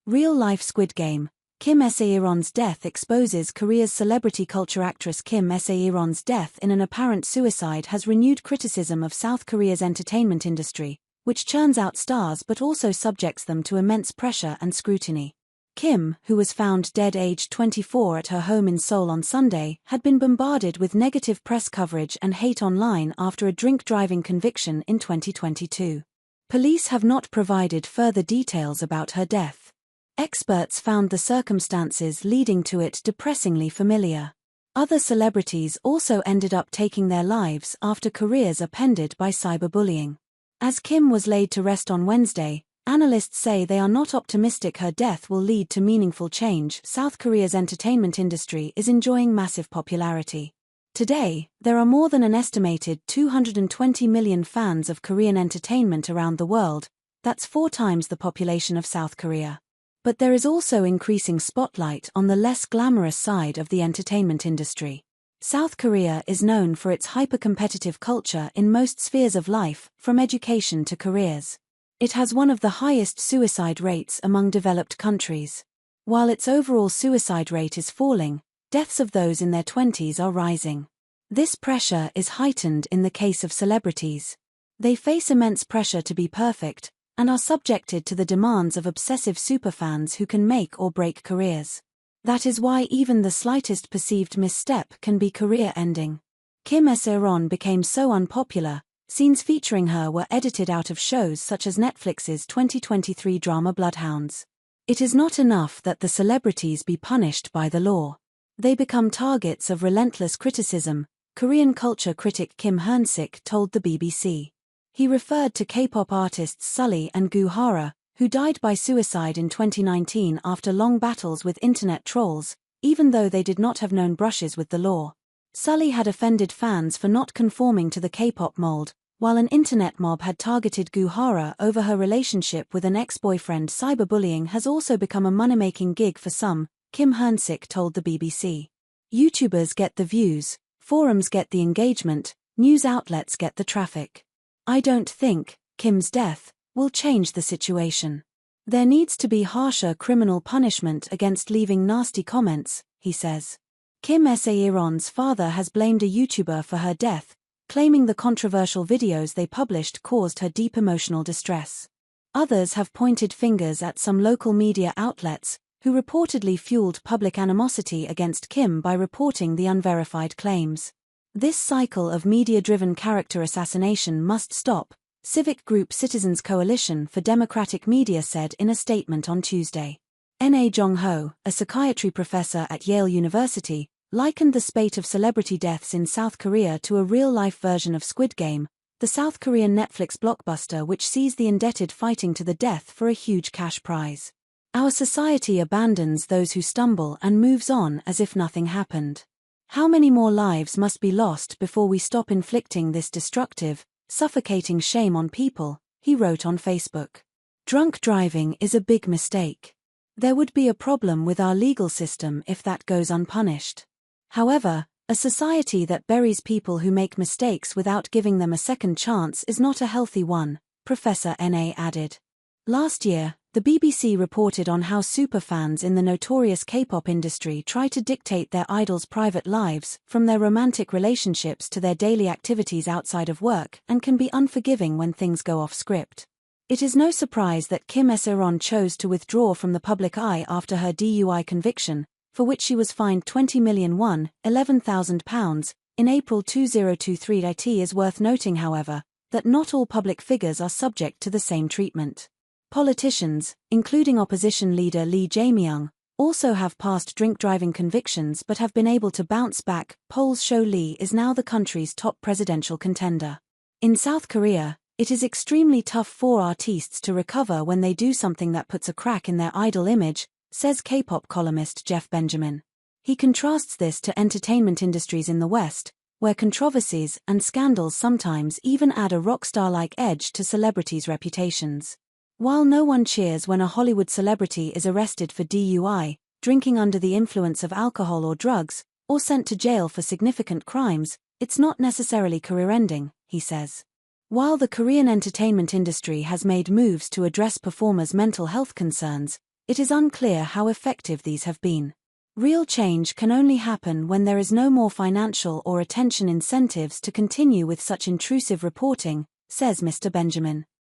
Real-life Squid Game. Kim Sae-ron's death exposes Korea's celebrity culture. Actress Kim Sae-ron's death in an apparent suicide has renewed criticism of South Korea's entertainment industry, which churns out stars but also subjects them to immense pressure and scrutiny. Kim, who was found dead aged 24 at her home in Seoul on Sunday, had been bombarded with negative press coverage and hate online after a drink-driving conviction in 2022. Police have not provided further details about her death. Experts found the circumstances leading to it depressingly familiar. Other celebrities also ended up taking their lives after careers upended by cyberbullying. As Kim was laid to rest on Wednesday, analysts say they are not optimistic her death will lead to meaningful change. South Korea's entertainment industry is enjoying massive popularity. Today, there are more than an estimated 220 million fans of Korean entertainment around the world. That's 4 times the population of South Korea. But there is also increasing spotlight on the less glamorous side of the entertainment industry. South Korea is known for its hyper-competitive culture in most spheres of life, from education to careers. It has one of the highest suicide rates among developed countries. While its overall suicide rate is falling, deaths of those in their 20s are rising. This pressure is heightened in the case of celebrities. They face immense pressure to be perfect, and are subjected to the demands of obsessive superfans who can make or break careers. That is why even the slightest perceived misstep can be career-ending. Kim Sae-ron became so unpopular, scenes featuring her were edited out of shows such as Netflix's 2023 drama Bloodhounds. It is not enough that the celebrities be punished by the law. They become targets of relentless criticism, Korean culture critic Kim Sae told the BBC. He referred to K-pop artists Sulli and Goo Hara, who died by suicide in 2019 after long battles with internet trolls, even though they did not have known brushes with the law. Sulli had offended fans for not conforming to the K-pop mold, while an internet mob had targeted Goo Hara over her relationship with an ex-boyfriend. Cyberbullying has also become a money-making gig for some, Kim Sae told the BBC. YouTubers get the views, forums get the engagement, news outlets get the traffic. I don't think Kim's death will change the situation. There needs to be harsher criminal punishment against leaving nasty comments, he says. Kim Sae-ron's father has blamed a YouTuber for her death, claiming the controversial videos they published caused her deep emotional distress. Others have pointed fingers at some local media outlets, who reportedly fueled public animosity against Kim by reporting the unverified claims. This cycle of media-driven character assassination must stop, civic group Citizens Coalition for Democratic Media said in a statement on Tuesday. Na Jong-ho, a psychiatry professor at Yale University, likened the spate of celebrity deaths in South Korea to a real-life version of Squid Game, the South Korean Netflix blockbuster which sees the indebted fighting to the death for a huge cash prize. Our society abandons those who stumble and moves on as if nothing happened. How many more lives must be lost before we stop inflicting this destructive, suffocating shame on people, he wrote on Facebook. Drunk driving is a big mistake. There would be a problem with our legal system if that goes unpunished. However, a society that buries people who make mistakes without giving them a second chance is not a healthy one, Professor Na added. Last year, the BBC reported on how superfans in the notorious K-pop industry try to dictate their idols' private lives, from their romantic relationships to their daily activities outside of work, and can be unforgiving when things go off script. It is no surprise that Kim Sae-ron chose to withdraw from the public eye after her DUI conviction, for which she was fined 20 million won, £11,000, in April 2023. It is worth noting, however, that not all public figures are subject to the same treatment. Politicians, including opposition leader Lee Jae-myung, also have past drink-driving convictions but have been able to bounce back. Polls show Lee is now the country's top presidential contender. In South Korea, it is extremely tough for artists to recover when they do something that puts a crack in their idol image, says K-pop columnist Jeff Benjamin. He contrasts this to entertainment industries in the West, where controversies and scandals sometimes even add a rock star-like edge to celebrities' reputations. While no one cheers when a Hollywood celebrity is arrested for DUI, drinking under the influence of alcohol or drugs, or sent to jail for significant crimes, it's not necessarily career-ending, he says. While the Korean entertainment industry has made moves to address performers' mental health concerns, it is unclear how effective these have been. Real change can only happen when there is no more financial or attention incentives to continue with such intrusive reporting, says Mr. Benjamin.